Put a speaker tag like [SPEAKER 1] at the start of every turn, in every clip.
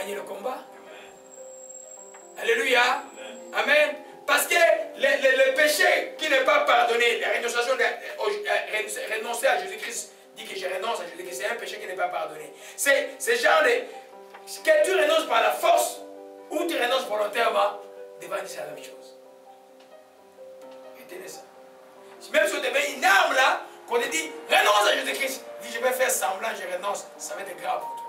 [SPEAKER 1] gagné le combat. Alléluia. Amen. Parce que le péché qui n'est pas pardonné, la rénonciation, renoncer à Jésus-Christ, dit que je renonce à Jésus-Christ, c'est un péché qui n'est pas pardonné. C'est genre de... Que tu renonces par la force ou tu renonces volontairement, devant Dieu, c'est la même chose. Retenez ça. Même si on devient une arme là, qu'on te dit, renonce à Jésus-Christ, dis je vais faire semblant, je renonce, ça va être grave pour toi.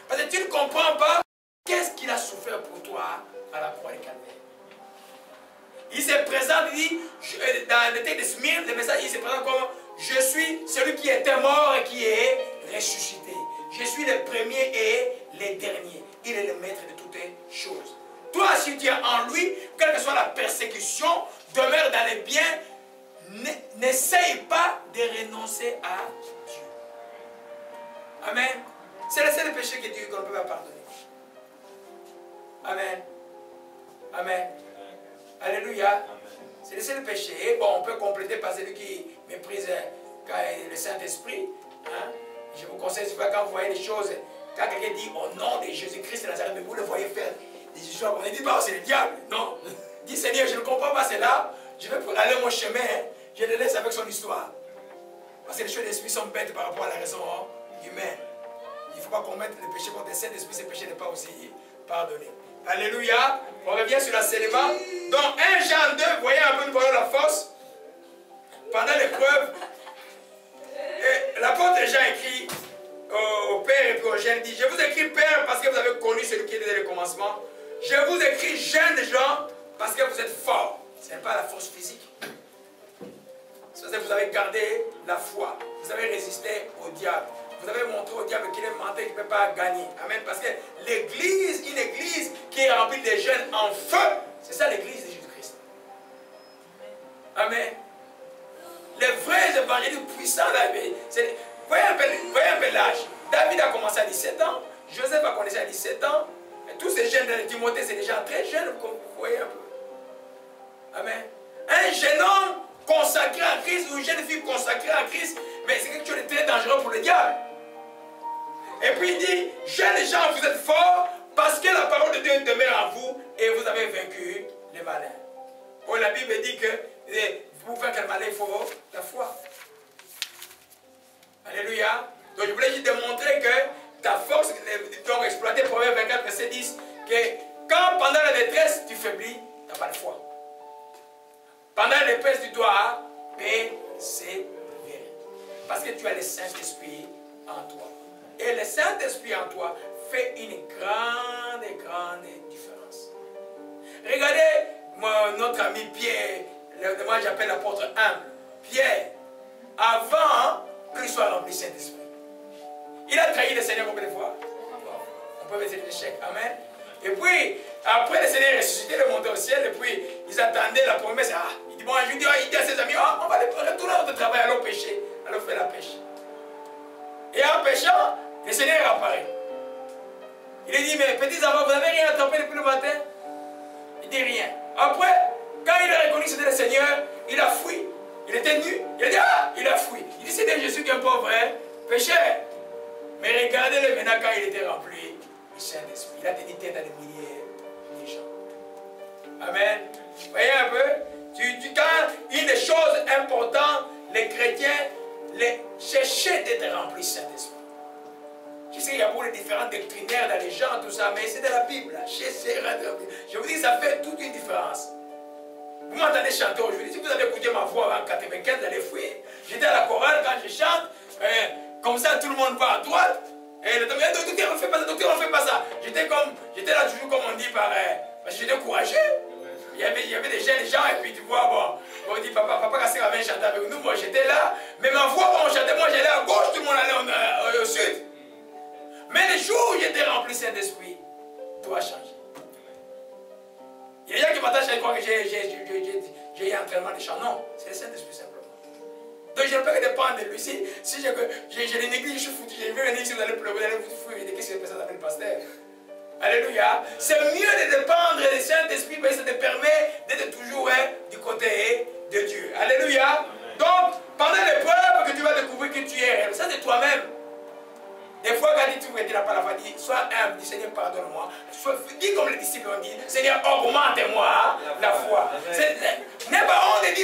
[SPEAKER 1] Parce que tu ne comprends pas qu'est-ce qu'il a souffert pour toi à la croix du Calvaire. Il se présente, il dit, dans le texte de Smyrne, le message, il se présente comme je suis celui qui était mort et qui est ressuscité. Je suis le premier et le dernier. Il est le maître de toutes choses. Toi, si tu es en lui, quelle que soit la persécution, demeure dans les biens. N'essaye pas de renoncer à Dieu. Amen. C'est le seul péché que Dieu ne peut pas pardonner. Amen. Amen. Alléluia. C'est le seul péché. Et bon, on peut compléter par celui qui méprise le Saint-Esprit. Hein? Je vous conseille, quand vous voyez des choses, quand quelqu'un dit au nom de Jésus-Christ de Nazareth, mais vous le voyez faire des histoires, on ne dit pas, c'est le diable. Non. Dis Seigneur, je ne comprends pas cela. Je vais aller mon chemin. Je le laisse avec son histoire. Parce que les choses de l'esprit sont bêtes par rapport à la raison humaine. Il ne faut pas commettre le péché contre le Saint-Esprit, ce péché n'est pas aussi pardonné. Alléluia. On revient sur l'enseignement. Donc 1 Jean 2, voyez un peu, nous voyons la force. Pendant l'épreuve, l'apôtre Jean écrit au Père et puis au jeune, dit, je vous écris Père parce que vous avez connu celui qui est dès le commencement. Je vous écris jeunes gens parce que vous êtes forts. Ce n'est pas la force physique. C'est parce que vous avez gardé la foi. Vous avez résisté au diable. Vous avez montré au diable qu'il est menteur et qu'il ne peut pas gagner. Amen. Parce que l'église, une église qui est remplie de jeunes en feu, c'est ça l'église de Jésus-Christ. Amen. Les vrais évangélistes puissants, voyez un peu l'âge. David a commencé à 17 ans. Joseph a commencé à 17 ans. Et tous ces jeunes de Timothée, c'est des gens très jeunes, comme vous voyez un peu. Amen. Un jeune homme consacré à Christ ou une jeune fille consacrée à Christ, mais c'est quelque chose de très dangereux pour le diable. Et puis il dit, jeunes gens, vous êtes forts parce que la parole de Dieu demeure en vous et vous avez vaincu les malins. Bon, la Bible dit que pour vaincre le malin, il faut la foi. Alléluia. Donc je voulais juste démontrer que ta force, donc exploiter Proverbe 24, verset 10, que quand pendant la détresse tu faiblis, tu n'as pas de foi. Pendant la détresse tu dois persévérer. Parce que tu as le Saint-Esprit en toi. Et le Saint-Esprit en toi fait une grande différence. Regardez notre ami Pierre, moi j'appelle l'apôtre humble. Pierre, avant qu'il soit rempli du Saint-Esprit, il a trahi le Seigneur combien de fois? On peut mettre l'échec. Amen. Et puis, après le Seigneur est ressuscité, il est monté au ciel, et puis ils attendaient la promesse. Ah, il dit, bon, il dit à ses amis, oh, on va retourner à notre travail, allons pêcher, allons faire la pêche. Et en pêchant, le Seigneur apparaît. Il dit, mais petits enfants, vous n'avez rien attrapé depuis le matin? Il dit rien. Après, quand il a reconnu que c'était le Seigneur, il a fui. Il était nu. Il a dit, ah, il a fui. Il dit, c'était Jésus qui est un pauvre pécheur. Mais regardez-le maintenant quand il était rempli du Saint-Esprit. Il a tenu tête à des milliers de gens. Amen. Vous voyez un peu? Quand une des choses importantes, les chrétiens, cherchaient d'être remplis du Saint-Esprit. Je sais qu'il y a beaucoup de différents doctrinaires dans les gens, tout ça, mais c'est de la Bible. Je vous dis, ça fait toute une différence. Vous m'entendez chanter aujourd'hui. Si vous avez écouté ma voix en 1995, vous allez fuir. J'étais à la chorale quand je chante. Comme ça, tout le monde va à droite. Et le docteur, on ne fait pas ça, docteur, on ne fait pas ça. J'étais là toujours, comme on dit, parce que j'étais courageux. Il y avait des jeunes gens, et puis tu vois, bon, on dit, papa Kassé avait chanté avec nous. Moi, j'étais là. Mais ma voix, quand on chantait, moi, j'allais à gauche, tout le monde allait au sud. Mais le jour où j'étais rempli de Saint-Esprit, tout a changé. Il y a des gens qui m'attachent à croire que j'ai un entraînement de chant. Non, c'est le Saint-Esprit simplement. Donc je ne peux que dépendre de lui. Si j'ai les négliges, je suis foutu. J'ai vu un église, vous allez pleurer, vous allez vous fuir. Qu'est-ce que cette personne appelle pasteur? Alléluia. C'est mieux de dépendre du Saint-Esprit parce que ça te permet d'être toujours du côté de Dieu. Alléluia. Donc, pendant l'épreuve que tu vas découvrir que tu es, ça c'est toi-même. Des fois, quand tu ne n'as pas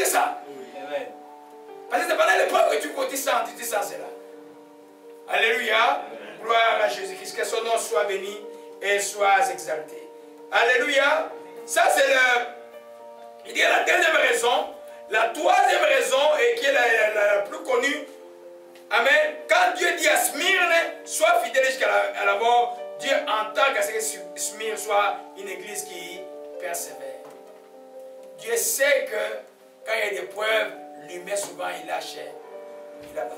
[SPEAKER 1] dire ça. Parce que c'est pendant l'épreuve que tu sens cela. Alléluia. Gloire à Jésus-Christ. Que son nom soit béni et soit exalté. Alléluia. Ça c'est il y a la deuxième raison. La troisième raison, et qui est la plus connue. Amen. Quand Dieu dit à Smyrne, sois fidèle jusqu'à la mort, Dieu entend qu'à ce que Smyrne soit une église qui persévère. Dieu sait que quand il y a des preuves, l'humain souvent il lâche, il abandonne.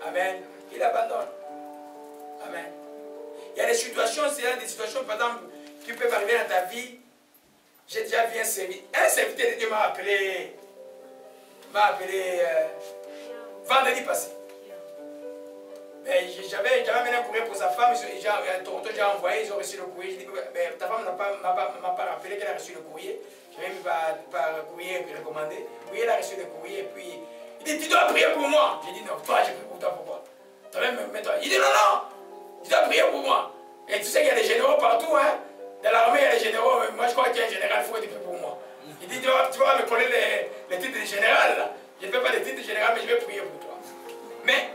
[SPEAKER 1] Amen. Il abandonne. Amen. Il y a des situations, par exemple, qui peuvent arriver dans ta vie. J'ai déjà vu un serviteur de Dieu m'a appelé vendredi passé. J'avais mené un courrier pour sa femme, à Toronto, j'ai envoyé, ils ont reçu le courrier. J'ai dit, ta femme ne m'a pas rappelé qu'elle a reçu le courrier. J'ai mis par courrier recommandé. Oui, elle a reçu le courrier, et puis il dit, tu dois prier pour moi. J'ai dit, non, toi, j'ai prié pour toi, pourquoi? Toi. Il dit, non, tu dois prier pour moi. Et tu sais qu'il y a des généraux partout, hein. Dans l'armée, il y a des généraux. Moi, je crois qu'il y a un général, il faut que tu pries pour moi. Il dit, tu vas me coller les titres de général, là. Je ne fais pas les titres de général, mais je vais prier pour toi. Mais,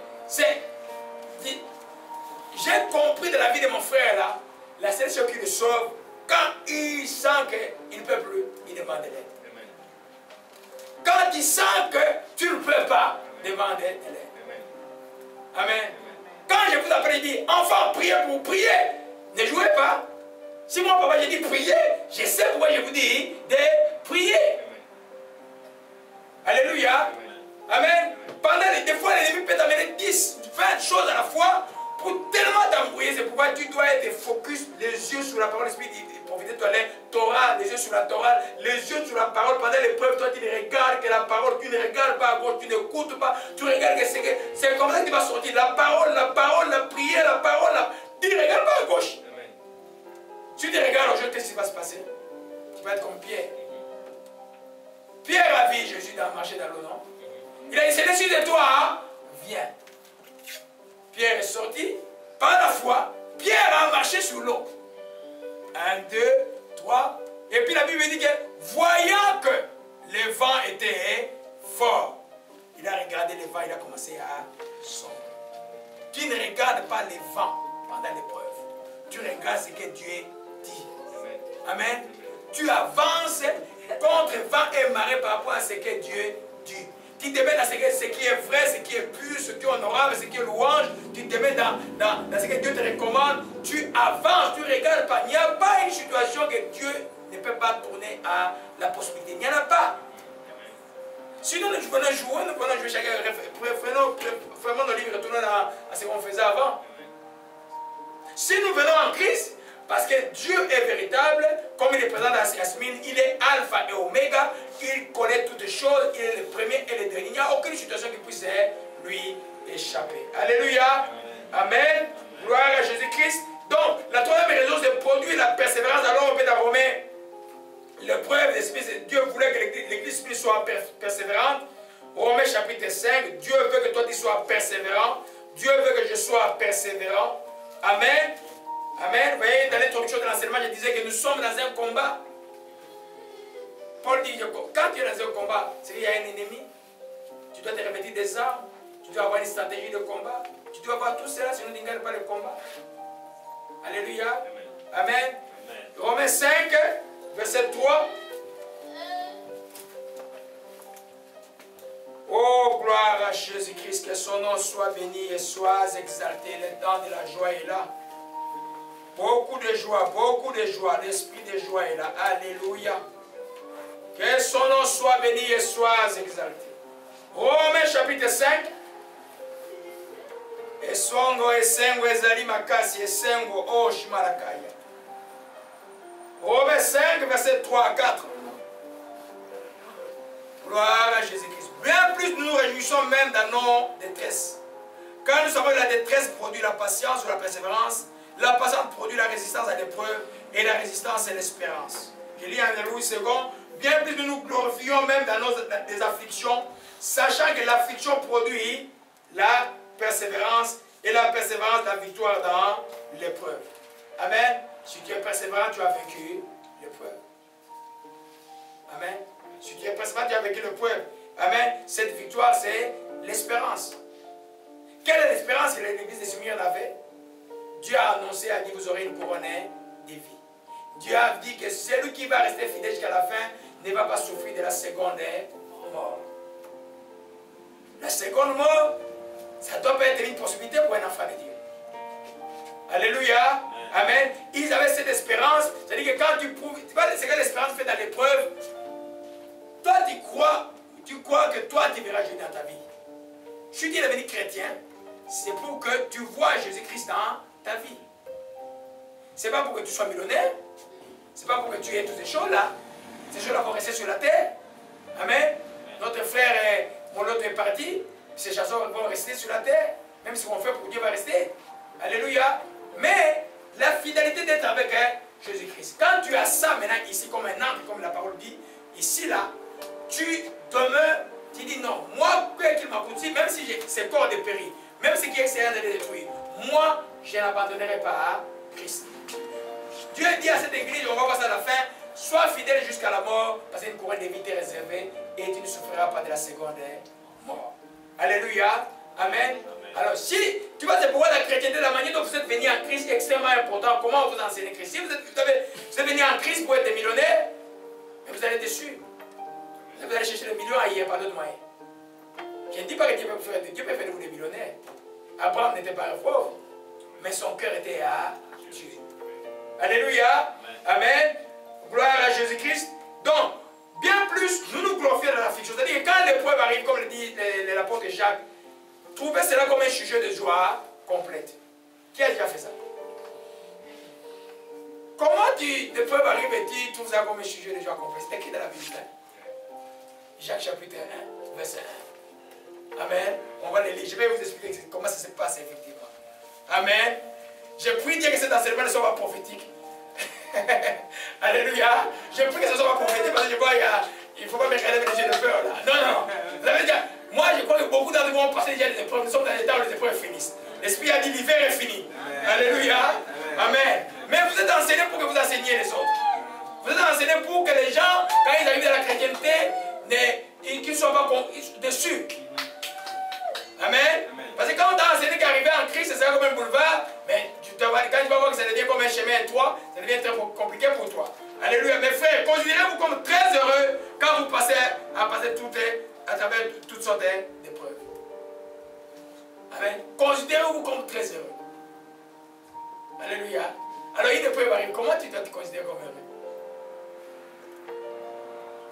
[SPEAKER 1] j'ai compris de la vie de mon frère, là, la seule chose qui le sauve, quand il sent qu'il ne peut plus, il demande de l'aide. Quand il sent que tu ne peux pas, demande de l'aide. Amen. Quand je vous appelle, il dit, enfant, priez pour prier. Ne jouez pas. Si mon papa, j'ai dit prier, je sais pourquoi je vous dis de prier. Alléluia. Amen. Pendant des fois, l'ennemi peut t'amener 10, 20 choses à la fois pour tellement t'embrouiller. C'est pourquoi tu dois être focus, les yeux sur la parole. L'esprit dit, profitez-toi les Torah, les yeux sur la Torah, les yeux sur la parole. Pendant l'épreuve, toi, tu ne regardes que la parole. Tu ne regardes pas à gauche, tu n'écoutes pas. Tu regardes que c'est comme ça que tu vas sortir. La parole, la prière, la parole. Tu ne regardes pas à gauche. Si tu regardes aujourd'hui, qu'est-ce qui va se passer? Tu vas être comme Pierre. Pierre a vu Jésus marcher dans l'eau, non? Il a dit, c'est dessus de toi, hein? Viens. Pierre est sorti. Par la foi, Pierre a marché sur l'eau. 1, 2, 3. Et puis la Bible dit que, voyant que le vent était fort, il a regardé le vent, il a commencé à sombrer. Tu ne regardes pas les vents pendant l'épreuve. Tu regardes ce que Dieu dit. Amen. Tu avances contre vent et marée par rapport à ce que Dieu dit. Tu te mets dans ce qui est vrai, ce qui est pur, ce qui est honorable, ce qui est louange. Tu te mets dans ce que Dieu te recommande. Tu avances, tu ne regardes pas. Il n'y a pas une situation que Dieu ne peut pas tourner à la possibilité. Il n'y en a pas. Sinon, nous venons jouer chacun. Prenons nos livres, retournons à ce qu'on faisait avant. Si nous venons en Christ, parce que Dieu est véritable, comme il est présent dans Smyrne, il est alpha et oméga, il connaît toutes choses, il est le premier et le dernier. Il n'y a aucune situation qui puisse lui échapper. Alléluia. Amen. Gloire à Jésus-Christ. Donc, la troisième raison, c'est produire la persévérance. Alors, on peut dans Romains, l'épreuve de l'Esprit, Dieu voulait que l'Église soit persévérante. Romains chapitre 5, Dieu veut que toi tu sois persévérant. Dieu veut que je sois persévérant. Amen. Amen. Vous voyez, dans l'introduction de l'enseignement, je disais que nous sommes dans un combat. Paul dit, quand tu es dans un combat, c'est qu'il y a un ennemi. Tu dois te revêtir des armes. Tu dois avoir une stratégie de combat. Tu dois avoir tout cela, sinon tu ne gagnes pas le combat. Alléluia. Amen. Amen. Romains 5, verset 3. Oh, gloire à Jésus-Christ, que son nom soit béni et soit exalté. Le temps de la joie est là. Beaucoup de joie, l'esprit de joie est là. Alléluia. Que son nom soit béni et soit exalté. Romains chapitre 5. Esongo esengo ezali makasi esengo oshimarakaya. Romains 5, verset 3 à 4. Gloire à Jésus-Christ. Bien plus nous nous réjouissons même dans nos détresses. Quand nous savons que la détresse produit la patience ou la persévérance, la patience produit la résistance à l'épreuve et la résistance à l'espérance. Je lis en Louis II. Bien plus nous nous glorifions même dans nos afflictions, sachant que l'affliction produit la persévérance et la persévérance la victoire dans l'épreuve. Amen. Si tu es persévérant, tu as vaincu l'épreuve. Amen. Si tu es principalement, tu as vécu le peuple. Amen. Cette victoire, c'est l'espérance. Quelle est l'espérance que l'église de Smyrne avait? Dieu a annoncé, a dit, vous aurez une couronne de vie. Dieu a dit que celui qui va rester fidèle jusqu'à la fin ne va pas souffrir de la seconde mort. La seconde mort, ça doit pas être une possibilité pour un enfant de Dieu. Alléluia. Amen. Ils avaient cette espérance. C'est-à-dire que quand tu prouves, tu vois ce que l'espérance fait dans l'épreuve, toi tu crois que toi tu verras Jésus dans ta vie. Si tu es devenu chrétien, c'est pour que tu vois Jésus-Christ dans ta vie. Ce n'est pas pour que tu sois millionnaire. Ce n'est pas pour que tu aies toutes ces choses-là. Ces choses-là vont rester sur la terre. Amen. Notre frère, mon autre est parti. Ces chasseurs vont rester sur la terre. Même si on fait pour Dieu va rester. Alléluia. Mais la fidélité d'être avec Jésus-Christ. Quand tu as ça maintenant ici comme un ange, comme la parole dit, ici là, tu demeures, tu dis non, moi, quoi qu'il m'accoutit, même si c'est corps de périr, même si qui essaie de les détruire, moi, je n'abandonnerai pas à Christ. Dieu dit à cette église, on va voir ça à la fin, sois fidèle jusqu'à la mort, parce qu'une couronne de vie t'est réservée et tu ne souffriras pas de la seconde mort. Alléluia. Amen. Alors, si tu vois, c'est pourquoi la chrétienté, la manière dont vous êtes venu en Christ est extrêmement important. Comment vous enseignez Christ? Si vous êtes venu en Christ pour être des millionnaires, mais vous allez être déçus. Vous allez chercher le million ailleurs, pas d'autres moyens. Je ne dis pas que Dieu peut faire de vous des millionnaires. Abraham n'était pas un pauvre, mais son cœur était à Dieu. Alléluia. Amen. Gloire à Jésus-Christ. Donc, bien plus, nous nous glorifions dans la fiction. C'est-à-dire que quand l'épreuve arrive, comme le dit l'apôtre Jacques, trouvez cela comme un sujet de joie complète. Qui a déjà fait ça? Comment l'épreuve arrive et tu trouves ça comme un sujet de joie complète? C'était écrit dans la Bible. Jacques chapitre 1, verset 1. Amen. On va les lire. Je vais vous expliquer comment ça se passe effectivement. Amen. Je prie Dieu que cet enseignement ne soit pas prophétique. Alléluia. Je prie que ce ne soit pas prophétique parce que je vois il ne faut pas me regarder avec les yeux de peur là. Non, non. Vous savez dire, moi je crois que beaucoup d'entre vous vont passer déjà des épreuves. Nous sommes dans les temps où les épreuves finissent. L'Esprit a dit l'hiver est fini. Alléluia. Amen. Mais vous êtes enseignés pour que vous enseigniez les autres. Vous êtes enseignés pour que les gens, quand ils arrivent dans la chrétienté, qu'ils ne soient pas déçus. Amen. Parce que quand on t'a enseigné qu'arriver en Christ, c'est comme un boulevard, mais quand tu vas voir que ça devient comme un chemin étroit, ça devient très compliqué pour toi. Alléluia. Mes frères, considérez-vous comme très heureux quand vous passez à travers toutes sortes d'épreuves. Amen. Considérez-vous comme très heureux. Alléluia. Alors une épreuve arrive, comment tu dois te considérer comme heureux?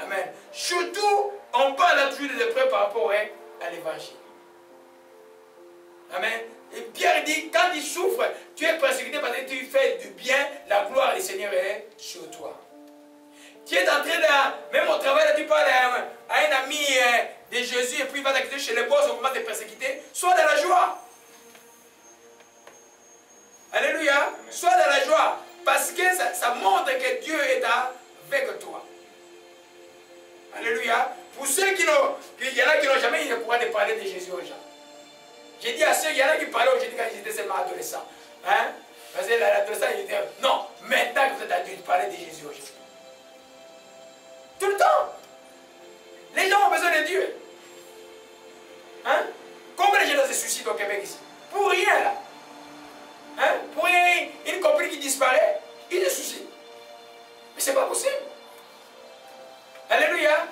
[SPEAKER 1] Amen. Surtout, on parle toujours des épreuves par rapport à l'évangile. Amen. Et Pierre dit, quand il souffre, tu es persécuté parce que tu fais du bien, la gloire du Seigneur est sur toi. Tu es en train de, même au travail, là, tu parles à un ami de Jésus et puis il va t'accuser chez les boss, on commence à te persécuter. Sois dans la joie. Alléluia. Sois dans la joie. Parce que ça montre que Dieu est avec toi. Alléluia. Pour ceux qui n'ont, il y en a qui n'ont jamais eu le courage de parler de Jésus aux gens. J'ai dit à ceux, il y en a qui parlaient aujourd'hui quand ils étaient seulement adolescents. Hein? Parce que l'adolescent, il dit, non, maintenant que vous êtes adulte, parlez de Jésus aux gens. Tout le temps. Les gens ont besoin de Dieu. Hein? Combien de gens se suicident au Québec ici? Pour rien là. Hein? Pour rien, une copine qui disparaît, il se suicide. Mais c'est pas possible. Alléluia.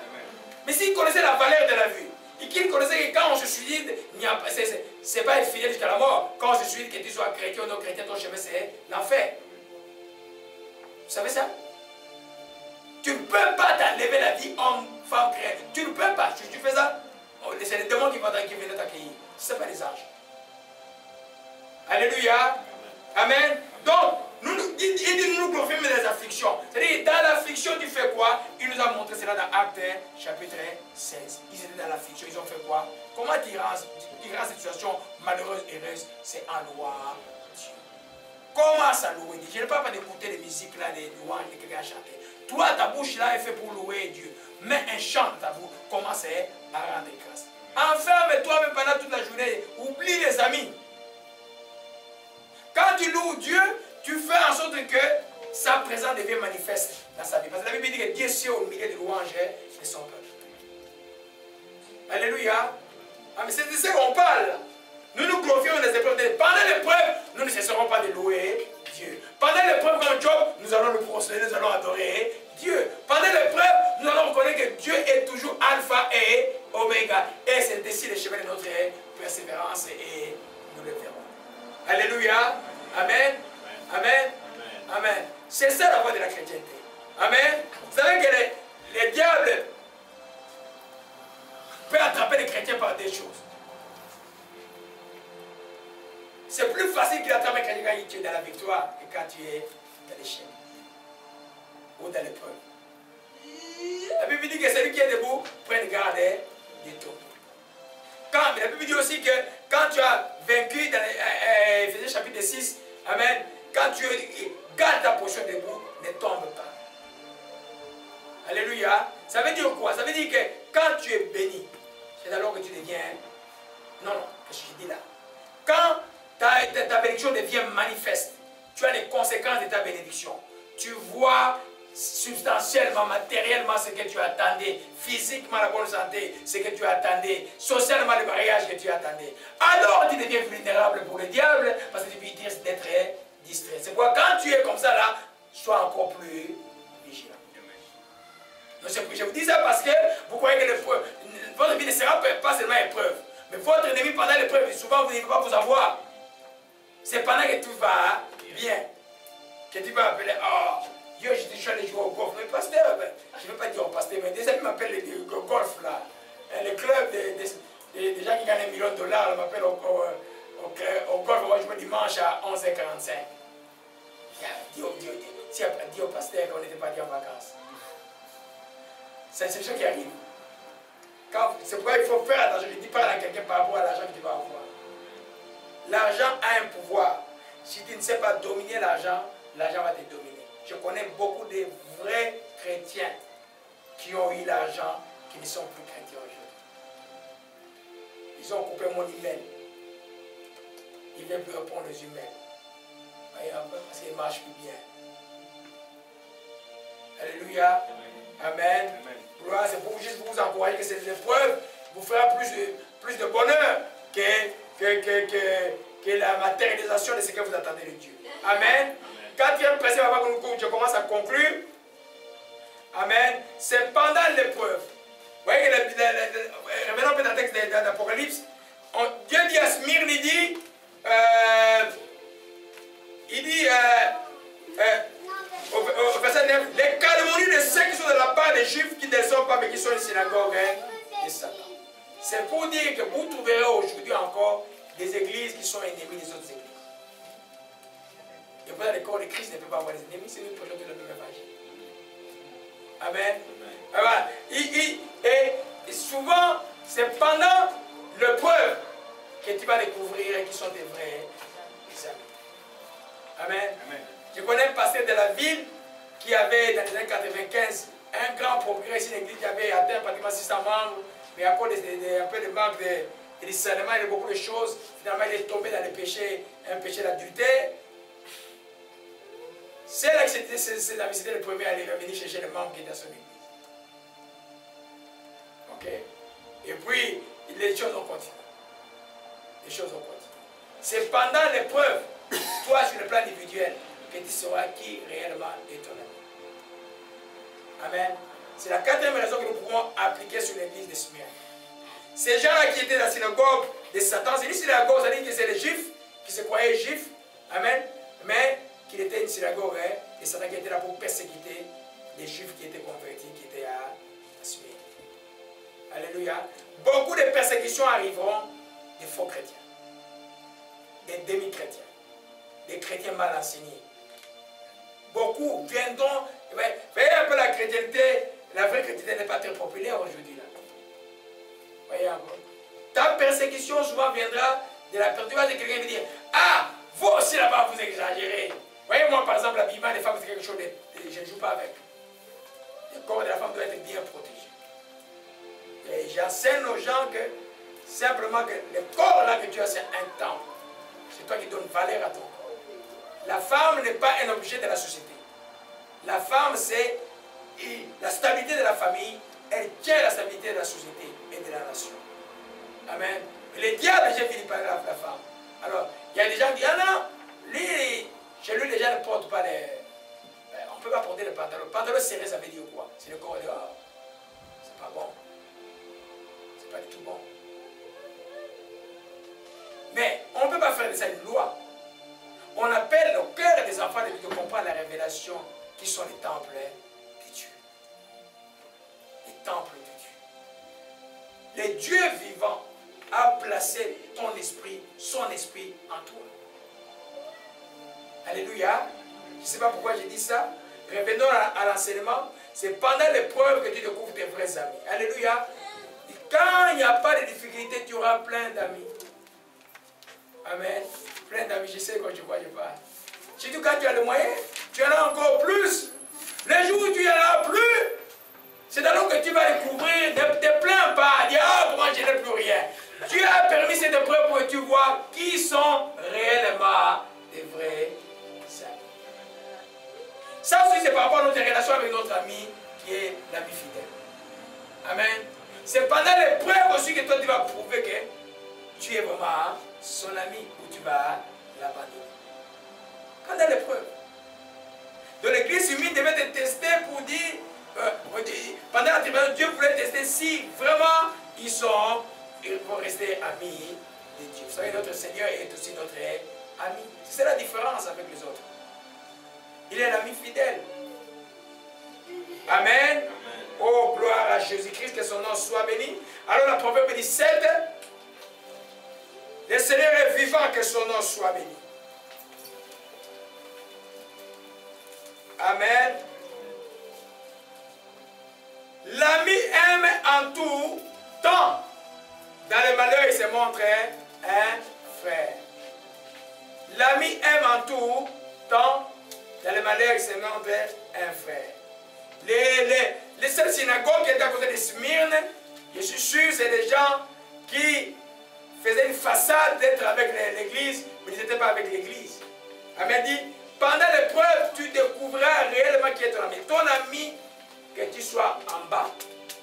[SPEAKER 1] Mais s'il connaissait la valeur de la vie, et qu'il connaissait que quand on se suicide, c'est pas être fidèle jusqu'à la mort. Quand on se suicide, que tu sois chrétien ou non chrétien, ton chemin c'est l'enfer. Vous savez ça? Tu ne peux pas t'enlever la vie homme, femme, chrétien. Tu ne peux pas. Si tu fais ça, c'est les démons qui viennent t'accueillir. Ce n'est pas les anges. Alléluia. Amen. Donc, il dit nous glorifions les afflictions. C'est-à-dire, dans l'affliction, tu fais quoi? Il nous a montré cela dans Actes chapitre 16. Ils étaient dans l'affliction, ils ont fait quoi? Comment tu rends cette situation malheureuse et heureuse? C'est en louant Dieu. Comment ça louer Dieu? Je ne parle pas d'écouter les musiques là, les louanges, les quelqu'un chanter. Toi, ta bouche là est faite pour louer Dieu. Mais un chant dans ta bouche, commence à rendre grâce. Enferme-toi même pendant toute la journée. Oublie les amis. Quand tu loues Dieu, tu fais en sorte que sa présence devient manifeste dans sa vie. Parce que la Bible dit que Dieu est au milieu de louanges de son peuple. Alléluia. Ah, mais c'est de ça qu'on parle. Nous nous confions dans les épreuves. Pendant l'épreuve, nous ne cesserons pas de louer Dieu. Pendant l'épreuve, comme Job, nous allons nous prosterner, nous allons adorer Dieu. Pendant l'épreuve, nous allons reconnaître que Dieu est toujours alpha et oméga. Et c'est ainsi le chemin de notre persévérance et nous le verrons. Alléluia. Amen. Amen. Amen. C'est ça la voie de la chrétienté. Amen. Vous savez que les diables peuvent attraper les chrétiens par des choses. C'est plus facile qu'il attrape un chrétien quand tu es dans la victoire que quand tu es dans l'échec ou dans l'épreuve. La Bible dit que celui qui est debout prenne garde des tombeaux. La Bible dit aussi que quand tu as vaincu dans Éphésiens chapitre 6, amen, quand tu gardes ta position debout, ne tombe pas. Alléluia. Ça veut dire quoi? Ça veut dire que quand tu es béni, c'est alors que tu deviens... Non, qu'est-ce que je dis là? Quand ta bénédiction devient manifeste, tu as les conséquences de ta bénédiction. Tu vois substantiellement, matériellement ce que tu attendais, physiquement la bonne santé, ce que tu attendais, socialement le mariage que tu attendais. Alors tu deviens vulnérable pour le diable parce que tu peux dire d'être distrait. C'est pourquoi quand tu es comme ça là, sois encore plus vigilant. Je vous dis ça parce que vous croyez que votre vie ne sera pas seulement épreuve, mais votre ennemi pendant l'épreuve, souvent vous ne pouvez pas vous avoir. C'est pendant que tout va bien que tu vas appeler, oh, yo, je suis allé jouer au golf. Mais pasteur, je ne veux pas dire au pasteur, mais des amis m'appellent le golf là. Le club des gens qui gagnent $1 million m'appellent au golf. On va jouer dimanche à 11h45. Dis au pasteur qu'on n'était pas dit en vacances. C'est ce qui arrive. C'est pourquoi il faut faire attention. Je dis pas à quelqu'un par rapport à l'argent que tu vas avoir. L'argent a un pouvoir. Si tu ne sais pas dominer l'argent, l'argent va te dominer. Je connais beaucoup de vrais chrétiens qui ont eu l'argent, qui ne sont plus chrétiens aujourd'hui. Ils ont coupé mon email. Ils ne viennent plus répondre aux emails. Voyez un peu, parce qu'ils ne marchent plus bien. Alléluia. Amen. Gloire, c'est pour juste vous encourager que cette épreuve vous fera plus de bonheur que la matérialisation de ce que vous attendez de Dieu. Amen. Quatrième principe, avant que je commence à conclure. Amen. C'est pendant l'épreuve. Vous voyez que revenons un peu dans le texte d'Apocalypse. Dieu dit à Smyrne, il dit au verset 9, les calomnies de ceux qui sont de la part des Juifs qui ne sont pas, mais qui sont une synagogue de Satan. C'est pour dire que vous trouverez aujourd'hui encore des églises qui sont ennemies des autres églises. Et voilà, le corps de Christ ne peut pas avoir des ennemis, c'est nous projetons le même évangile. Amen. Voilà. Et souvent, c'est pendant l'épreuve que tu vas découvrir qui sont des vrais amis. Amen. Amen. Je connais un pasteur de la ville qui avait, dans les années 95, un grand progrès. C'est une église qui avait atteint pratiquement 600 membres, mais à cause un peu de manque de discernement et de beaucoup de choses, finalement il est tombé dans le péché, un péché d'adultère. C'est là que c'était le premier à aller venir chercher les membres qui étaient dans son église. Ok? Et puis, les choses ont continué. Les choses ont continué. C'est pendant l'épreuve, toi sur le plan individuel, que tu sauras qui réellement est ton ami. Amen. C'est la quatrième raison que nous pouvons appliquer sur l'église de Smyrne. Ces gens-là qui étaient dans la synagogue de Satan, c'est une synagogue, ça dit que c'est les Juifs qui se croyaient Juifs. Amen. Mais qu'il était une synagogue de Satan qui était là pour persécuter les Juifs qui étaient convertis, qui étaient à Smyrne. Alléluia. Beaucoup de persécutions arriveront des faux chrétiens, des demi-chrétiens, des chrétiens mal enseignés. Beaucoup viendront. Voyez un peu la chrétienté, la vraie chrétienté n'est pas très populaire aujourd'hui. Voyez un peu. Ta persécution souvent viendra de la perturbation de quelqu'un qui dit, ah, vous aussi là-bas vous exagérez. Voyez, moi par exemple, l'habillement des femmes c'est quelque chose de. Je ne joue pas avec. Le corps de la femme doit être bien protégé. Et j'enseigne aux gens que simplement que le corps là que tu as, c'est un temple. C'est toi qui donnes valeur à ton corps. La femme n'est pas un objet de la société. La femme, c'est la stabilité de la famille. Elle tient la stabilité de la société et de la nation. Amen. Et le diable, j'ai fini par la femme. Alors, il y a des gens qui disent, ah non, lui, chez lui, les gens ne portent pas les... On ne peut pas porter le pantalon. Le pantalon serré, ça veut dire quoi? C'est le corps dehors. C'est pas bon. C'est pas du tout bon. Mais on ne peut pas faire de ça une loi. On appelle le cœur des enfants de comprendre la révélation qui sont les temples de Dieu. Les temples de Dieu. Le Dieu vivant a placé ton esprit, son esprit en toi. Alléluia. Je ne sais pas pourquoi j'ai dit ça. Revenons à l'enseignement. C'est pendant l'épreuve que tu découvres tes vrais amis. Alléluia. Et quand il n'y a pas de difficulté, tu auras plein d'amis. Amen. Plein d'amis, je sais quand je vois, je parle. Surtout quand tu as le moyen, tu en as encore plus. Les jours où tu n'en as plus, c'est alors que tu vas découvrir, ne te plains pas, dis ah, comment je n'ai plus rien. Dieu a permis cette épreuve pour que tu vois qui sont réellement des vrais amis. Ça aussi, c'est par rapport à notre relation avec notre ami qui est l'ami fidèle. Amen. C'est pendant l'épreuve aussi que toi tu vas prouver que tu es vraiment son ami ou tu vas l'abandonner. Pendant l'épreuve. Donc l'église humide devait te tester pour dire, pendant la tribunal, Dieu voulait tester si vraiment ils vont rester amis de Dieu. Vous savez, notre Seigneur est aussi notre ami. C'est la différence avec les autres. Il est l'ami fidèle. Amen. Amen. Oh, gloire à Jésus-Christ, que son nom soit béni. Alors la Proverbe 17, le Seigneur est vivant, que son nom soit béni. Amen. L'ami aime en tout temps. Dans le malheur, il se montre un frère. L'ami aime en tout temps. Dans le malheur, il se montre un frère. Les seules synagogues qui étaient à côté de Smyrne, je suis sûr, c'est des gens qui faisaient une façade d'être avec l'église, mais ils n'étaient pas avec l'église. Amen dit, pendant l'épreuve, tu découvriras réellement qui est ton ami. Ton ami, que tu sois en bas,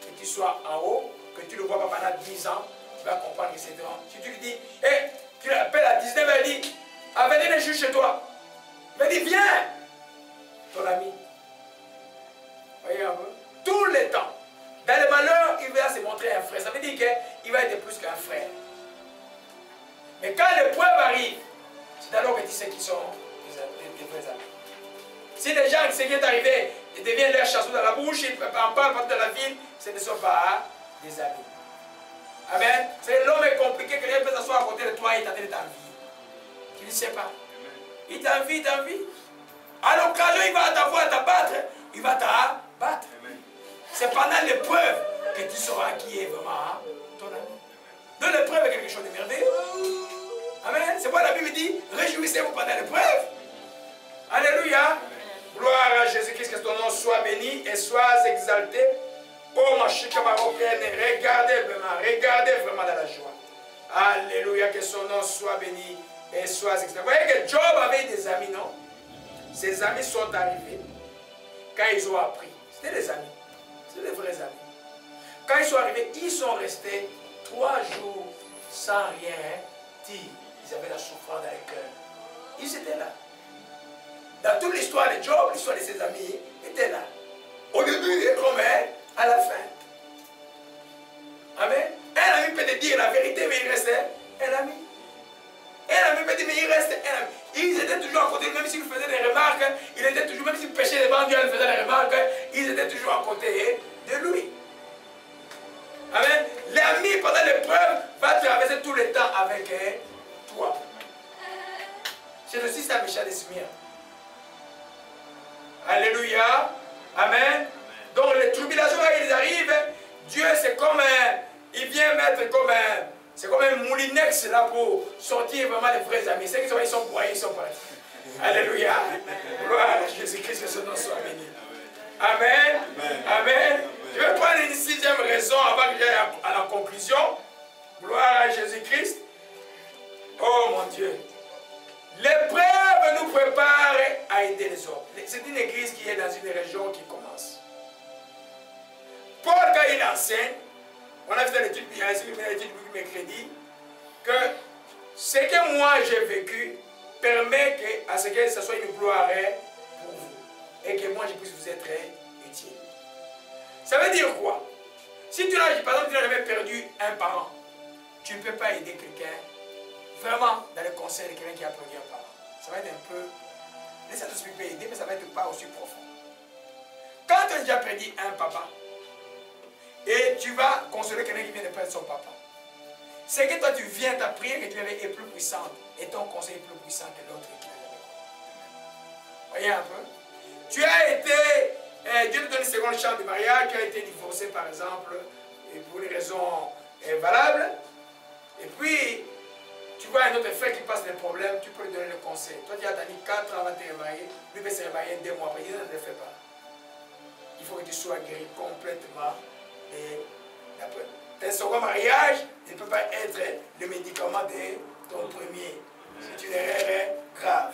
[SPEAKER 1] que tu sois en haut, que tu ne le vois pas pendant 10 ans, tu vas comprendre que c'est toi. Si tu lui dis, hey, tu l'appelles à 19, elle dit, ah, venez les juges chez toi. Il dit, viens, ton ami. Voyez un peu. Tout le temps. Dans le malheur, il va se montrer un frère. Ça veut dire qu'il va être plus qu'un frère. Mais quand l'épreuve arrive, c'est alors que tu sais qui sont des vrais amis. Si les gens, ce qui est arrivé, ils deviennent leur chasseur dans la bouche, ils en parlent partout dans la ville, ce ne sont pas des amis. Amen. L'homme est compliqué, que quelqu'un peut s'asseoir à côté de toi et tenter de t'envier. Tu ne sais pas. Il t'envie, il t'envie. À l'occasion, il va t'avoir t'abattre, il va t'abattre. C'est pendant l'épreuve que tu sauras qui est vraiment ton ami. Donc l'épreuve est quelque chose de merveilleux. Amen. C'est pourquoi la Bible dit, réjouissez-vous pendant l'épreuve. Alléluia. Gloire à Jésus-Christ, que ton nom soit béni et soit exalté. Oh ma chère marocaine, regardez vraiment dans la joie. Alléluia, que son nom soit béni et soit exalté. Vous voyez que Job avait des amis, non? Ses amis sont arrivés quand ils ont appris. C'était des amis. C'était des vrais amis. Quand ils sont arrivés, ils sont restés 3 jours sans rien dire. Ils avaient la souffrance dans le cœur. Ils étaient là. Dans toute l'histoire de Job, l'histoire de ses amis était là. Au début et comme à la fin. Amen. Un ami peut te dire la vérité, mais il reste un ami. Un ami peut te dire, mais il reste un ami. Ils étaient toujours à côté, même s'ils faisaient des remarques, il était toujours, même s'ils péchaient devant Dieu, ils faisaient des remarques, ils étaient toujours à côté de lui. Amen. L'ami, pendant l'épreuve, va traverser tout le temps avec toi. C'est aussi ça, Michel de Smyrne. Alléluia. Amen. Donc les tribulations, quand ils arrivent, Dieu c'est comme il vient mettre comme c'est comme un moulinex là pour sortir vraiment les vrais amis. Ceux qui sont, ils sont broyés, ils sont prêts. Alléluia. Gloire à Jésus-Christ, que son nom soit béni. Amen. Amen. Je vais prendre une 6e raison avant que j'aille à la conclusion. Gloire à Jésus-Christ. Oh mon Dieu. L'épreuve nous prépare à aider les autres. C'est une église qui est dans une région qui commence. Paul, quand il enseigne, on a fait l'étude mercredi, que ce que moi j'ai vécu permet à ce que ce soit une gloire pour vous. Et que moi je puisse vous être utile. Ça veut dire quoi? Si tu n'as, par exemple, tu n'as jamais perdu un parent, tu ne peux pas aider quelqu'un vraiment dans le conseil de quelqu'un qui a perdu un parent. Ça va être un peu... Le Saint-Esprit peut aider, mais ça va être pas aussi profond. Quand tu as déjà perdu un papa, et tu vas consoler quelqu'un qui vient de perdre son papa, c'est que toi tu viens, ta prière que tu avais est plus puissante, et ton conseil est plus puissant que l'autre qui l'avait. Voyez un peu. Tu as été, Dieu te donne une seconde chance de mariage, tu as été divorcé par exemple, et pour une raison valable, et puis tu vois un autre frère qui passe des problèmes, tu peux lui donner le conseil. Toi tu as attendu 4 ans avant de te remarier, lui peut se remarier 2 mois après, il ne le fait pas. Il faut que tu sois guéri complètement de la peur. Ton second mariage ne peut pas être le médicament de ton premier. C'est une erreur grave.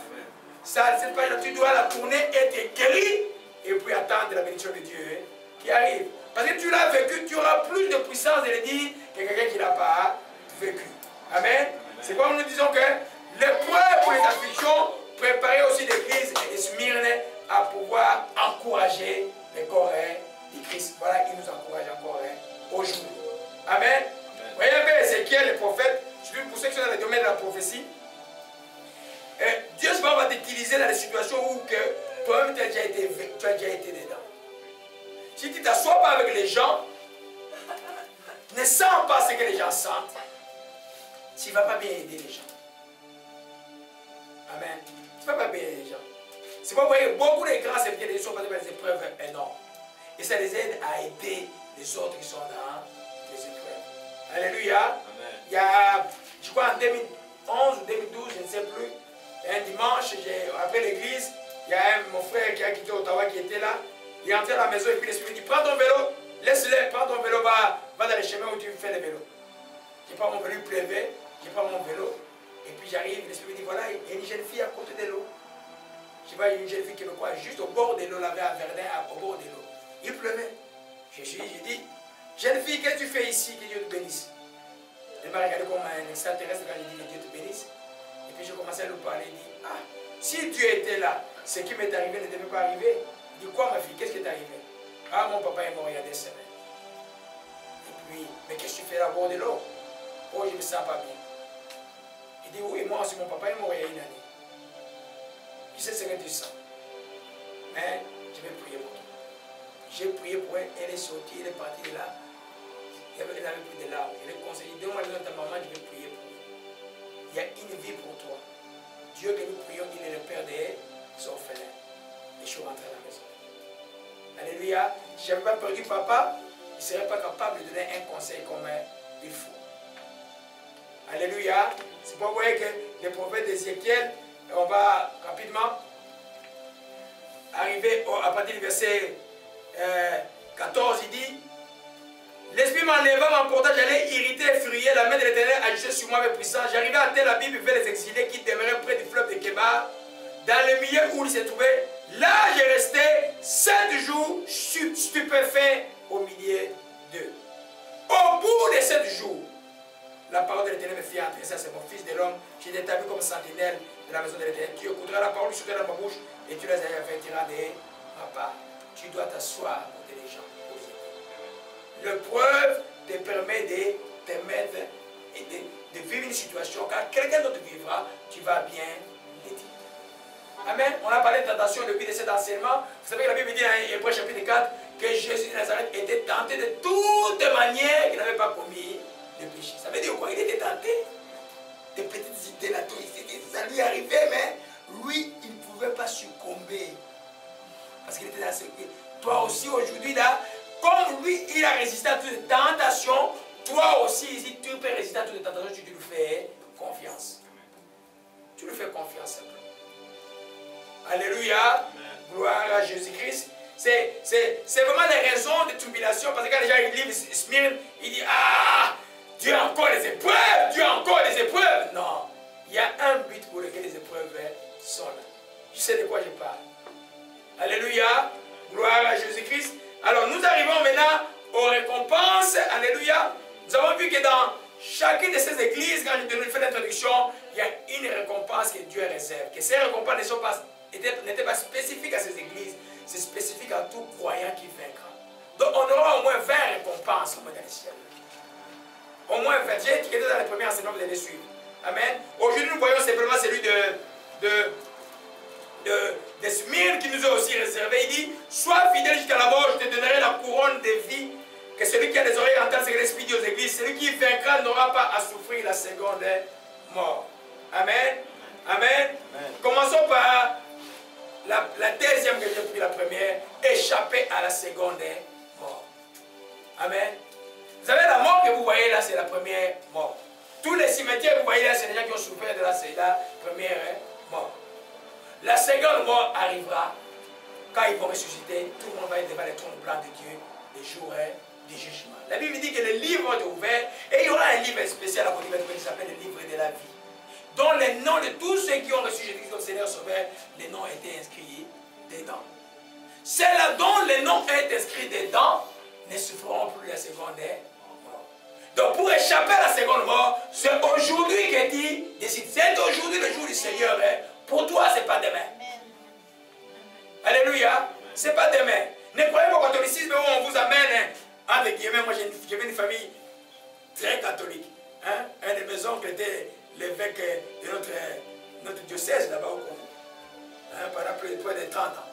[SPEAKER 1] Ça, cette page, tu dois la tourner, être guéri et puis attendre la bénédiction de Dieu qui arrive. Parce que tu l'as vécu, tu auras plus de puissance de le dire que quelqu'un qui ne l'a pas vécu. Amen. C'est comme nous disons que l'épreuve pour les afflictions préparait aussi l'Église et Smyrne à pouvoir encourager les corps de Christ. Voilà, il nous encourage encore aujourd'hui. Amen. Vous voyez un peu Ézéchiel, le prophète, pour ceux qui sont dans le domaine de la prophétie, Dieu va t'utiliser dans des situations où toi-même tu as déjà été dedans. Si tu ne t'assois pas avec les gens, ne sens pas ce que les gens sentent, tu ne vas pas bien aider les gens. Amen. Tu ne vas pas bien aider les gens. C'est pourquoi vous voyez beaucoup de grands serviteurs sont passés par des épreuves énormes. Et ça les aide à aider les autres qui sont dans les épreuves. Alléluia. Amen. Il y a, je crois en 2011 ou 2012, je ne sais plus, un dimanche, après l'église, il y a mon frère qui a quitté Ottawa qui était là. Il est entré à la maison et puis l'Esprit me dit, prends ton vélo, laisse-le, prends ton vélo, va dans les chemins où tu fais le vélo. Je prends mon vélo, il pleuvait, je prends mon vélo. Et puis j'arrive, l'Esprit me dit, voilà, il y a une jeune fille à côté de l'eau. Je vois une jeune fille qui me croit juste au bord de l'eau, là-bas à Verdun, au bord de l'eau. Il pleuvait. J'ai dit, jeune fille, qu'est-ce que tu fais ici? Que Dieu te bénisse. Elle m'a regardé comme un extraterrestre quand j'ai dit que Dieu te bénisse. Et puis j'ai commencé à lui parler. Il dit, ah, si Dieu était là, ce qui m'est arrivé ne devait pas arriver. Il dit, quoi ma fille, qu'est-ce qui t'est arrivé? Ah, mon papa est mort il y a des semaines. Et puis, mais qu'est-ce que tu fais là au bord de l'eau? Oh, je ne me sens pas bien. Il dit, oui, moi aussi, mon papa est mort il y a une année. Je sais ce que tu sens. Mais je vais prier pour toi. J'ai prié pour elle, elle est sortie, elle est partie de là. Elle avait pris de larmes. Je l'ai conseillé, donne-moi le nom de ta maman, je vais prier pour elle. Il y a une vie pour toi. Dieu que nous prions, il est le Père des orphelins. Et je suis rentré à la maison. Alléluia. Si je n'avais pas perdu papa, je ne serais pas capable de donner un conseil comme il faut. Alléluia. C'est pour vous voyez que le prophète d'Ézéchiel, on va rapidement arriver à partir du verset 14, il dit, l'Esprit m'enleva, m'emporta, j'allais irriter, furieux, la main de l'Éternel agissait sur moi avec puissance. J'arrivais à Tel Aviv vers les exilés qui demeuraient près du fleuve de Kébar, dans le milieu où il se trouvait. Là, j'ai resté 7 jours stupéfait au milieu d'eux. Au bout de 7 jours, la parole de l'Éternel me fit entrer. Ça, c'est mon fils de l'homme. J'ai établi comme sentinelle de la maison de l'Éternel. Tu écouteras la parole, tu sortiras dans ma bouche et tu les avertiras de ma part. Tu dois t'asseoir à côté des gens. L'épreuve te permet de te mettre et de vivre une situation. Quand quelqu'un d'autre vivra, tu vas bien le dire. Amen. On a parlé de tentation depuis cet enseignement. Vous savez que la Bible dit dans Hébreux chapitre 4 que Jésus de Nazareth était tenté de toutes manières qu'il n'avait pas commis le péché. Ça veut dire quoi? Il était tenté. Des petites idées là, ça lui arrivait, mais lui, il ne pouvait pas succomber. Parce qu'il était dans ce... Toi aussi, aujourd'hui, là, comme lui, il a résisté à toutes les tentations, toi aussi, ici, tu peux résister à toutes les tentations, tu lui fais confiance. Tu lui fais confiance. Alléluia. Amen. Gloire à Jésus-Christ. C'est vraiment les raisons de tribulation. Parce que quand les gens ils lisent Smyrne, ils disent, ah, Dieu a encore des épreuves, Dieu a encore des épreuves. Non, il y a un but pour lequel les épreuves sont là. Je sais de quoi je parle. Alléluia. Gloire à Jésus-Christ. Alors nous arrivons maintenant aux récompenses. Alléluia. Nous avons vu que dans chacune de ces églises, quand je te fais l'introduction, il y a une récompense que Dieu réserve. Que ces récompenses n'étaient pas spécifiques à ces églises, c'est spécifique à tout croyant qui vaincra. Donc on aura au moins 20 récompenses au moins dans les ciels. Au moins 20. J'ai étiqueté dans les premiers enseignements, vous allez suivre. Amen. Aujourd'hui, nous voyons simplement celui de Smyrne qui nous est aussi réservé. Il dit, sois fidèle jusqu'à la mort, je te donnerai la couronne de vie. Que celui qui a des oreilles entend ce que l'Esprit dit aux églises. Celui qui vaincra n'aura pas à souffrir la seconde mort. Amen. Amen. Amen. Commençons par la deuxième que j'ai pris la première. Échapper à la seconde mort. Amen. Vous savez, la mort que vous voyez là, c'est la première mort. Tous les cimetières que vous voyez là, c'est les gens qui ont souffert de la première mort. La seconde mort arrivera quand ils vont ressusciter. Tout le monde va être devant les trônes blancs de Dieu les jours du jugement. La Bible dit que les livres vont être ouverts et il y aura un livre spécial à côté qui s'appelle le livre de la vie, dont les noms de tous ceux qui ont reçu Jésus-Christ comme Seigneur Sauveur, les noms étaient inscrits dedans. Ceux-là dont les noms sont inscrits dedans ne souffriront plus la seconde mort. Donc pour échapper à la seconde mort, c'est aujourd'hui que tu décides. C'est aujourd'hui le jour du Seigneur. Pour toi, ce n'est pas demain. Alléluia. Ce n'est pas demain. Ne croyez pas au catholicisme où on vous amène, entre guillemets, moi j'ai une famille très catholique. Hein? Un de mes oncles était l'évêque de notre diocèse là-bas au Congo. Hein? Pendant plus de 30 ans.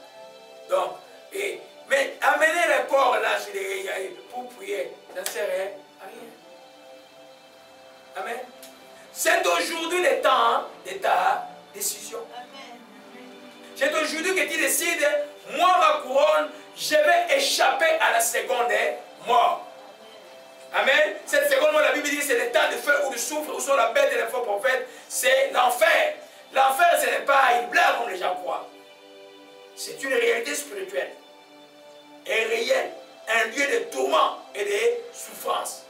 [SPEAKER 1] Donc, mais amener le corps là sur les, pour prier, ça ne sert à rien. Amen. C'est aujourd'hui le temps de ta décision. C'est aujourd'hui que tu décides, moi ma couronne, je vais échapper à la seconde mort. Amen. Cette seconde mort, la Bible dit, c'est le temps de feu ou de souffle, où sont la bête et les faux prophètes, c'est l'enfer. L'enfer, ce n'est pas une blague comme les gens croient. C'est une réalité spirituelle et réelle, un lieu de tourment et de souffrance.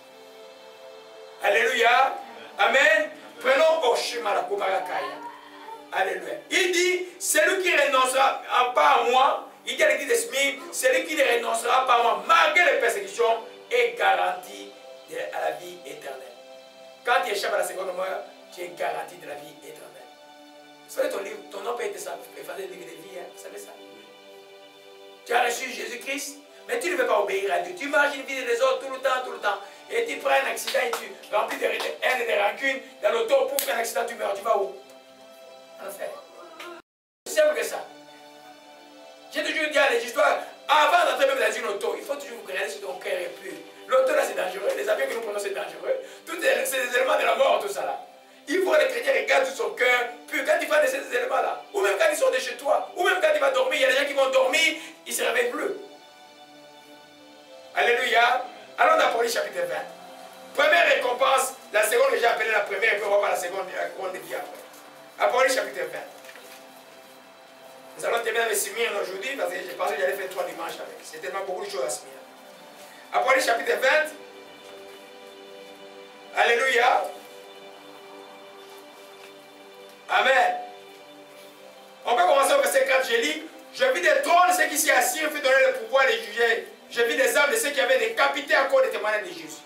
[SPEAKER 1] Alléluia. Amen. Prenons Oshima la Kumarakaya. Alléluia. Il dit, celui qui renoncera pas à moi, il dit à l'église de Smyrne, celui qui ne renoncera pas à moi, malgré les persécutions, est garanti à la vie éternelle. Quand tu échappes à la seconde mort, tu es garanti de la vie éternelle. Vous savez, ton nom peut être effacé du livre de vie, hein? Vous savez ça? Tu as reçu Jésus-Christ, mais tu ne veux pas obéir à Dieu. Tu marches une vie des autres tout le temps. Et tu prends un accident et tu remplis de haine et de rancune. Dans l'auto, pour faire un accident, tu meurs. Tu vas où? En enfer. C'est simple que ça. J'ai toujours dit à les histoires, avant d'entrer même dans une auto, il faut toujours regarder si ton cœur est pur. L'auto là c'est dangereux, les avions que nous prenons c'est dangereux. Tous ces éléments de la mort, tout ça là. Il faut les chrétiens regardent son cœur pur quand ils font de ces éléments là. Ou même quand ils sont de chez toi. Ou même quand il va dormir, il y a des gens qui vont dormir, ils se réveillent bleus. Alléluia. Allons dans Apocalypse chapitre 20. Première récompense, la seconde que j'ai appelée la première, et puis on va voir la seconde de vie après. Apocalypse chapitre 20. Nous allons terminer avec Smyrne aujourd'hui parce que j'ai pensé que j'allais faire 3 dimanches avec. C'est tellement beaucoup de choses à Smyrne. Apocalypse chapitre 20. Alléluia. Amen. On peut commencer au verset 4. Je lis. Je vis des trônes, ceux qui s'y assirent, fut donner le pouvoir de juger. Je vis des âmes de ceux qui avaient décapité à cause des témoignages de Jésus.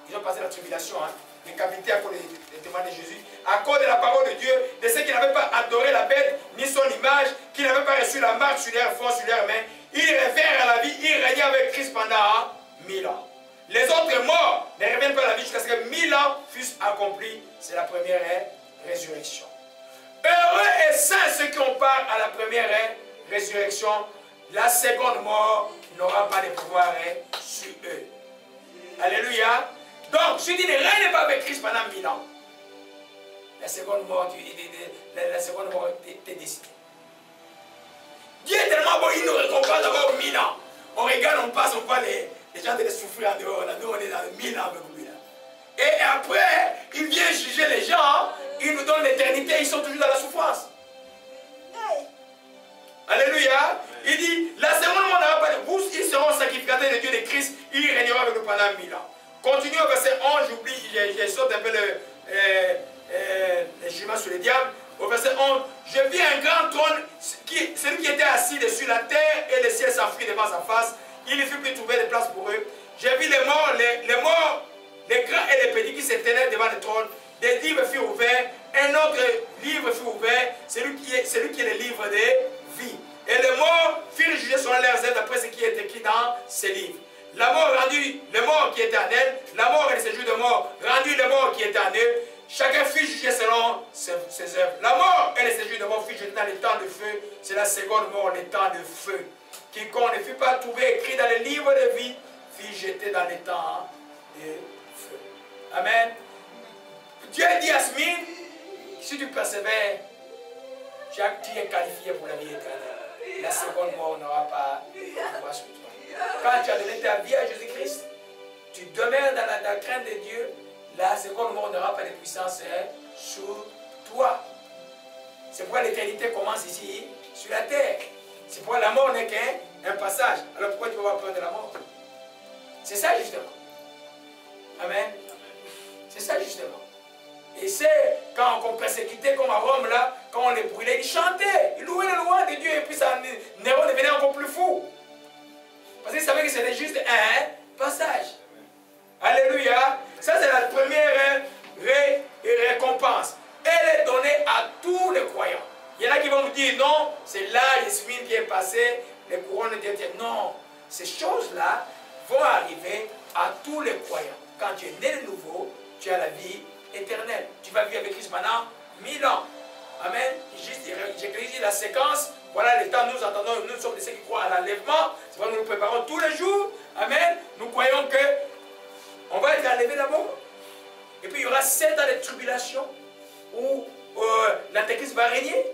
[SPEAKER 1] Ils ont passé la tribulation, hein. Décapité à cause des témoignages de Jésus. À cause de la parole de Dieu, de ceux qui n'avaient pas adoré la bête, ni son image, qui n'avaient pas reçu la marque sur leur front, sur leurs mains. Ils revinrent à la vie, ils régnaient avec Christ pendant 1000 ans. Les autres morts ne reviennent pas à la vie jusqu'à ce que 1000 ans fussent accomplis. C'est la première résurrection. Heureux et saints ceux qui ont part à la première résurrection. La seconde mort n'aura pas de pouvoir sur eux. Alléluia. Donc, si tu ne règnes pas avec Christ pendant 1000 ans, la seconde mort t'est décidée. Dieu est tellement bon, il nous récompense d'abord 1000 ans. On regarde, on passe, on voit les gens de souffrir en dehors. Là. Nous, on est dans 1000 ans avec lui. Là. Et après, il vient juger les gens, il nous donne l'éternité, ils sont toujours dans la souffrance. Alléluia. Il dit, la seconde mort n'aura pas de bourse, ils seront sacrificateurs de Dieu de Christ, ils régneront avec nous pendant 1000 ans. Continue au verset 11, j'oublie, je saute un peu le jugement sur le diable. Au verset 11, je vis un grand trône, celui qui était assis dessus, la terre et le ciel s'enfuient devant sa face. Il ne fut plus trouvé de place pour eux. J'ai vu les morts, les morts, les grands et les petits qui se tenaient devant le trône, des livres furent ouverts, un autre livre fut ouvert, celui qui est le livre de vie. Et les morts furent jugés selon leurs œuvres d'après ce qui est écrit dans ces livres. La mort rendue le mort qui était en elle, la mort et le séjour de mort rendu le mort qui était en eux, chacun fut jugé selon ses œuvres. La mort et le séjour de mort fut jeté dans le temps de feu, c'est la seconde mort, le temps de feu. Quiconque ne fut pas trouvé écrit dans le livre de vie, fut jeté dans le temps de feu. Amen. Dieu dit à Smith, si tu persévères, tu es qualifié pour la vie éternelle. La seconde mort n'aura pas pouvoir sur toi. Quand tu as donné ta vie à Jésus-Christ, tu demeures dans la crainte de Dieu, la seconde mort n'aura pas de puissance sur toi. C'est pourquoi l'éternité commence ici, sur la terre. C'est pourquoi la mort n'est qu'un passage. Alors pourquoi tu vas avoir peur de la mort? C'est ça justement. Amen. C'est ça justement. Et c'est quand on persécutait comme à Rome là, quand on les brûlait, ils chantaient, ils louaient le roi de Dieu et puis ça, Néron devenait encore plus fou. Parce qu'ils savaient que c'était juste un passage. Alléluia. Ça c'est la première récompense. Elle est donnée à tous les croyants. Il y en a qui vont vous dire non, c'est là Yasmine qui est passé, les couronnes étaient. Non, ces choses-là vont arriver à tous les croyants. Quand tu es né de nouveau, tu as la vie éternelle. Tu vas vivre avec Christ pendant 1000 ans. Amen. J'ai la séquence. Voilà le temps, nous attendons, nous sommes de ceux qui croient à l'enlèvement. C'est pourquoi nous nous préparons tous les jours. Amen. Nous croyons que on va être enlevé d'abord. Et puis il y aura 7 ans de tribulation où l'antéchrist va régner.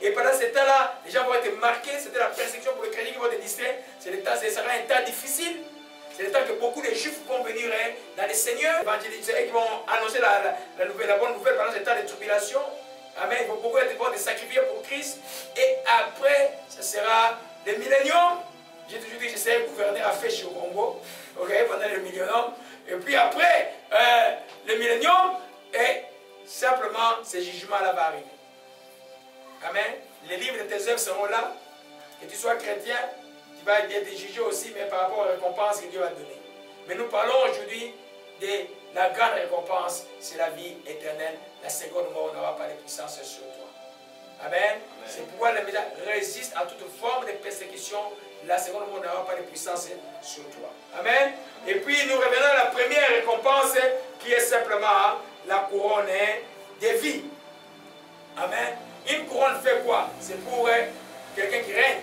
[SPEAKER 1] Et pendant ce temps-là, les gens vont être marqués. C'était la persécution pour les chrétiens qui vont être distraits. Ça sera un temps difficile. C'est le temps que beaucoup de juifs vont venir dans les seigneurs, évangélistes, qui vont annoncer la bonne nouvelle pendant ce temps de tribulation. Amen. Ils vont beaucoup être sacrifiés pour Christ. Et après, ce sera le millénium. J'ai toujours dit que j'essaie de gouverner à Féchi au Congo. Okay, pendant le millénium. Et puis après, le millénium, et simplement, ce jugement-là va arriver. Amen. Les livres de tes œuvres seront là. Que tu sois chrétien, tu vas être jugé aussi, mais par rapport aux récompenses que Dieu va te donner. Mais nous parlons aujourd'hui de la grande récompense, c'est la vie éternelle. La seconde mort n'aura pas de puissance sur toi. Amen. C'est pourquoi les médias résistent à toute forme de persécution. La seconde mort n'aura pas de puissance sur toi. Amen. Et puis nous revenons à la première récompense qui est simplement la couronne de vie. Amen. Une couronne fait quoi? C'est pour quelqu'un qui règne.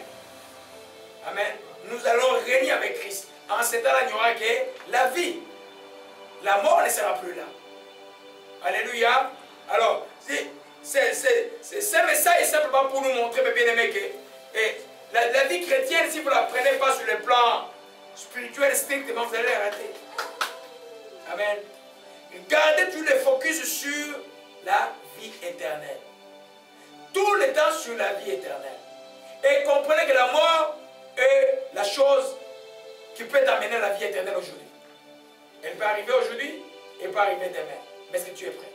[SPEAKER 1] Amen. Nous allons régner avec Christ. En ce temps-là, il n'y aura que la vie. La mort ne sera plus là. Alléluia. Alors, ce message est simplement pour nous montrer, mes bien-aimés, que la vie chrétienne, si vous ne la prenez pas sur le plan spirituel strictement, vous allez la rater. Amen. Gardez tout le focus sur la vie éternelle. Tout le temps sur la vie éternelle. Et comprenez que la mort est la chose qui peut t'amener à la vie éternelle aujourd'hui. Elle peut arriver aujourd'hui, elle peut arriver demain. Mais est-ce que tu es prêt?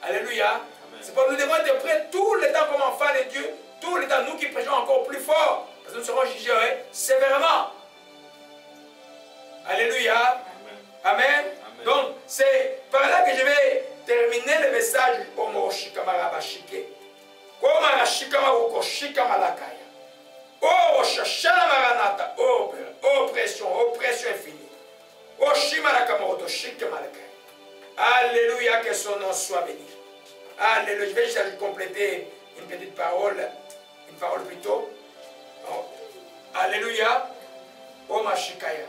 [SPEAKER 1] Alléluia. C'est pour nous devons être prêts tout le temps comme enfants de Dieu, tout le temps, nous qui prêchons encore plus fort, parce que nous serons jugés sévèrement. Alléluia. Amen. Amen. Donc, c'est par là que je vais terminer le message au Moshikamarabashike. Oh, Shashana Maranata, oppression, oppression infinie. Oh, Shimarakamoto, Shikemalaka. Alléluia, que son nom soit béni. Alléluia. Je vais juste compléter une petite parole, une parole plutôt. Oh. Alléluia. Oh, Mashikaya.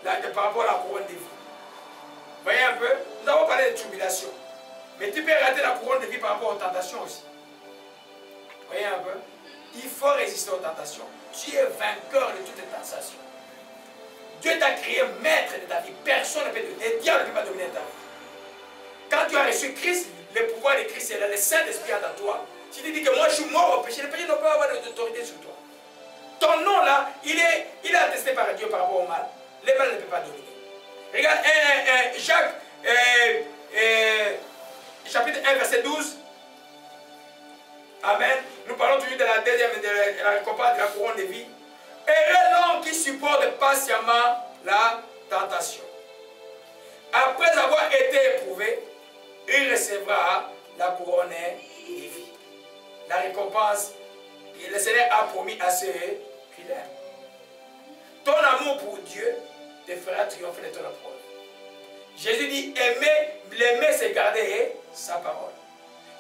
[SPEAKER 1] Là, par rapport à la couronne de vie. Voyez un peu, nous avons parlé de tribulation. Mais tu peux rater la couronne de vie par rapport aux tentations aussi. Voyez un peu. Il faut résister aux tentations. Tu es vainqueur de toutes les tentations. Dieu t'a créé maître de ta vie. Personne ne peut te dominer. Le diable ne peut pas dominer ta vie. Quand tu as reçu Christ, le pouvoir de Christ est là, le Saint-Esprit est en toi. Si tu dis que moi je suis mort au péché, le péché ne peut pas avoir d'autorité sur toi. Ton nom là, il est attesté par Dieu par rapport au mal. Le mal ne peut pas dominer. Regarde Jacques, chapitre 1, verset 12. Amen. Nous parlons toujours de la deuxième, de la récompense de la couronne de vie. Et l'homme qui supporte patiemment la tentation. après avoir été éprouvé, il recevra la couronne de vie. La récompense que le Seigneur a promis à ceux qui l'aiment. Ton amour pour Dieu te fera triompher de ton épreuve. Jésus dit, l'aimer c'est garder sa parole.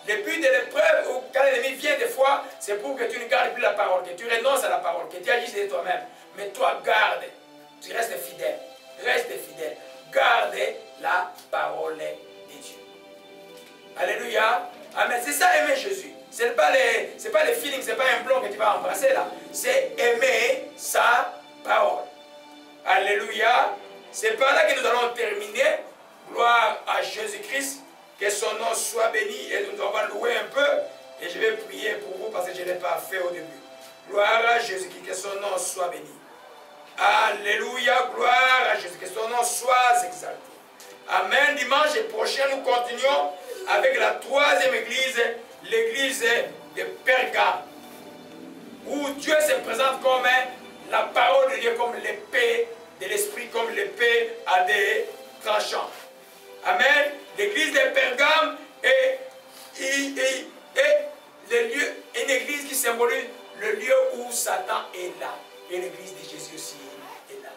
[SPEAKER 1] Le but de l'épreuve, quand l'ennemi vient des fois, c'est pour que tu ne gardes plus la parole, que tu renonces à la parole, que tu agisses de toi-même. Mais toi, garde, tu restes fidèle. Reste fidèle. Garde la parole de Dieu. Alléluia. Amen. C'est ça aimer Jésus. Ce n'est pas les feelings, ce n'est pas un blond que tu vas embrasser là. C'est aimer sa parole. Alléluia. C'est par là que nous allons terminer. Gloire à Jésus-Christ. Que son nom soit béni. Et nous allons louer un peu. Et je vais prier pour vous parce que je ne l'ai pas fait au début. Gloire à Jésus-Christ. Que son nom soit béni. Alléluia. Gloire à Jésus. Que son nom soit exalté. Amen. Dimanche prochain, nous continuons avec la troisième église, l'église de Pergame, où Dieu se présente comme la parole de Dieu, comme l'épée de l'esprit, comme l'épée à des tranchants. Amen. L'église de Pergame est le lieu, une église qui symbolise le lieu où Satan est là. Et l'église de Jésus aussi est là.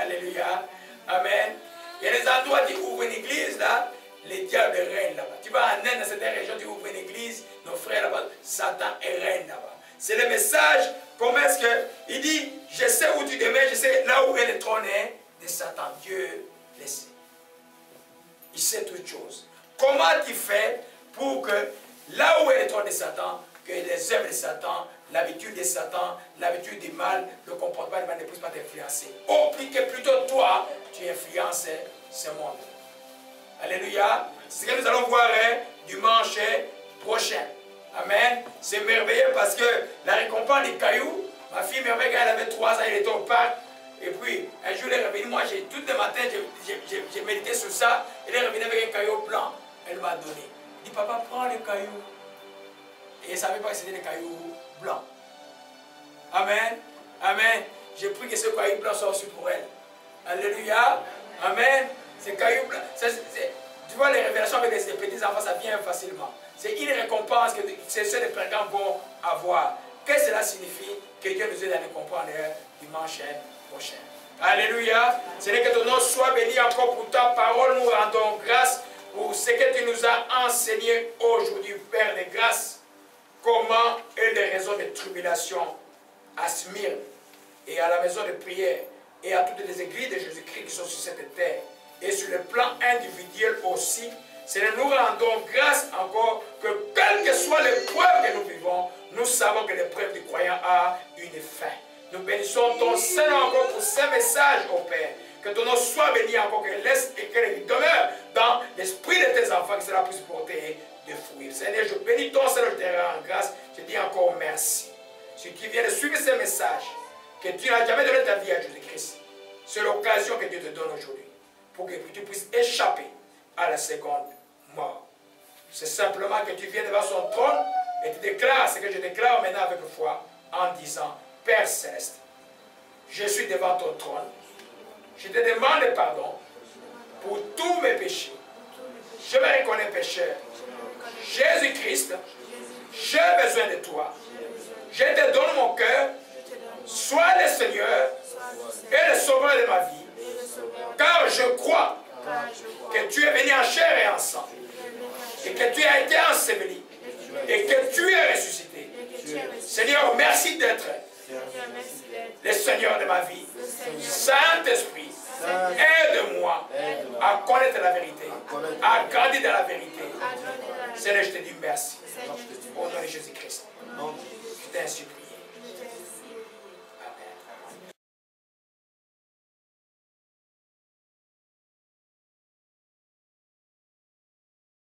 [SPEAKER 1] Alléluia. Amen. Il y a des endroits où tu ouvres une église là, les diables règnent là-bas. Tu vas en Inde, dans cette région, tu ouvres une église, nos frères là-bas, Satan règne là-bas. C'est le message, comment est-ce que, il dit, je sais où tu demeures, je sais là où est le trône de Satan. Dieu le sait. Il sait toutes choses. Comment tu fais pour que là où est le trône de Satan, que les œuvres de Satan, l'habitude de Satan, l'habitude du mal, le comportement du mal ne puisse pas t'influencer. Ou plutôt toi, tu influences ce monde. Alléluia. C'est ce que nous allons voir dimanche prochain. Amen. C'est merveilleux parce que la récompense des cailloux, ma fille merveilleuse, elle avait 3 ans, elle était au parc. Et puis, un jour, elle est revenue. Moi, tout le matin, j'ai médité sur ça. Elle est revenue avec un caillou blanc. Elle m'a donné. Elle dit, papa, prends le caillou. Et elle ne savait pas que c'était des cailloux blancs. Amen. Amen. J'ai pris que ce caillou blanc soit aussi pour elle. Alléluia. Amen. Ces cailloux blancs. Tu vois, les révélations avec les petits enfants, ça vient facilement. C'est une récompense que ceux de Pergame vont avoir. Qu'est-ce que cela signifie? Que Dieu nous aide à le comprendre dimanche prochain. Alléluia. Seigneur, que ton nom soit béni encore pour ta parole. Nous rendons grâce pour ce que tu nous as enseigné aujourd'hui, Père de grâce. Comment est les raisons de tribulation à Smyrne et à la maison de prière et à toutes les églises de Jésus-Christ qui sont sur cette terre et sur le plan individuel aussi. Seigneur, nous rendons grâce encore que quelle que soit l'épreuve que nous vivons, nous savons que l'épreuve du croyant a une fin. Nous bénissons ton Seigneur encore pour ces messages, ô Père. Que ton nom soit béni encore, que laisse et qu'il demeure dans l'esprit de tes enfants, que cela puisse porter des fruits. Seigneur, je bénis ton Seigneur, je te rends grâce. Je dis encore merci. Si tu viens de suivre ces messages, que tu n'as jamais donné ta vie à Jésus-Christ, c'est l'occasion que Dieu te donne aujourd'hui pour que tu puisses échapper à la seconde mort. C'est simplement que tu viens devant son trône et tu déclares ce que je déclare maintenant avec foi en disant, Père Céleste, je suis devant ton trône, je te demande pardon pour tous mes péchés. Je me reconnais pécheur. Jésus-Christ, j'ai besoin de toi. Je te donne mon cœur. Sois le Seigneur et le Sauveur de ma vie. Car je crois que tu es venu en chair et en sang. Et que tu as été enseveli. Et que tu es ressuscité. Seigneur, merci d'être le Seigneur de ma vie. Saint-Esprit, aide-moi à connaître la vérité, à grandir dans la vérité. Seigneur, je te dis merci. Au nom de Jésus-Christ. Je t'ai ainsi prié.